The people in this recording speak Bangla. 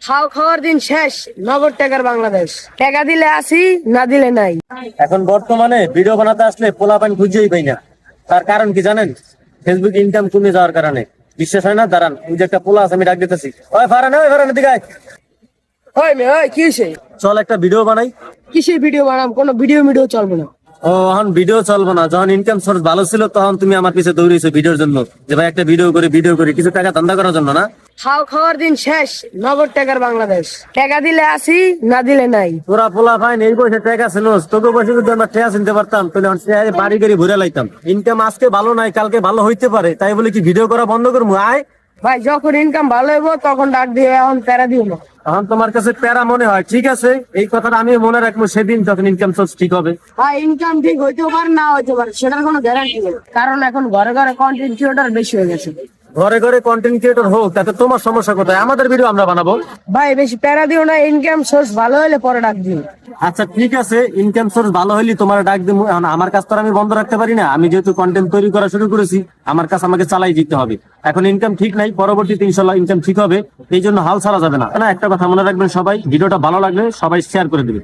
খাও খাওয়ার দিন শেষ, নগদ টাকার বাংলাদেশ। টাকা দিলে আসি, না দিলে নাই। এখন বর্তমানে ভিডিও বানাতে আসলে পোলাপান খুঁজেই পাই না। তার কারণ কি জানেন? ফেসবুক ইনকাম কমে যাওয়ার কারণে। বিশ্বাস হয় না? দাঁড়ান, ওই যে একটা পোলা আছে, আমি ডাক দিতেছি। ওই ফারান এদিকে আয়। ওই মেয়ে, ওই কি হয়েছে? চল একটা ভিডিও বানাই। কিসের ভিডিও বানাম? কোনো ভিডিও চলবে না। ও, এখন ভিডিও চলবে না? যখন ইনকাম সোর্স ভালো ছিল তখন তুমি আমার পিছে দৌড়িয়েছো ভিডিওর জন্য, যে ভাই একটা ভিডিও করি কিছু টাকা ধান্দা করার জন্য না? খাও খাওয়ার দিন শেষ, নগদ টাকার বাংলাদেশ। টাকা দিলে আসি, না দিলে নাই। তোরা পোলা ফাইন এই বয়সে টাকা ছিল, তোকে বয়সে যদি আমরা টাকা চিনতে পারতাম তাহলে বাড়ি গাড়ি ঘুরে লাইতাম। ইনকাম আজকে ভালো নাই, কালকে ভালো হইতে পারে, তাই বলে কি ভিডিও করা বন্ধ করবো? আয় ভাই, যখন ইনকাম ভালো হইব তখন ডাক দিয়ে, এখন প্যারা দিও না। এখন তোমার কাছে প্যারা মনে হয়, ঠিক আছে, এই কথাটা আমি মনে রাখবো সেদিন যখন ইনকাম সোর্স ঠিক হবে। ভাই, ইনকাম ঠিক হইতেও পারে, না হইতে পারে, সেটার কোনো গ্যারান্টি নেই। কারণ এখন ঘরে ঘরে কন্টেন্ট ক্রিয়েটর বেশি হয়ে গেছে। ঘরে ঘরে কন্টেন্ট ক্রিয়েটর হোক, তাতে তোমার সমস্যা কোথায়? আমাদের ভিডিও আমরা বানাবো। ভাই, বেশি প্যারা দিও না, ইনকাম সোর্স ভালো হলে পরে ডাক দিও। আচ্ছা ঠিক আছে, ইনকাম সোর্স ভালো হইলে তোমার ডাক দেবো। এখন আমার কাজ তো আর আমি বন্ধ রাখতে পারি না। আমি যেহেতু কন্টেন্ট তৈরি করা শুরু করেছি, আমার কাজ আমাকে চালাই দিতে হবে। এখন ইনকাম ঠিক নাই, পরবর্তীতে ইনশাল্লাহ ইনকাম ঠিক হবে। এই জন্য হাল ছাড়া যাবে না। একটা কথা মনে রাখবেন সবাই, ভিডিওটা ভালো লাগলে সবাই শেয়ার করে দিবেন।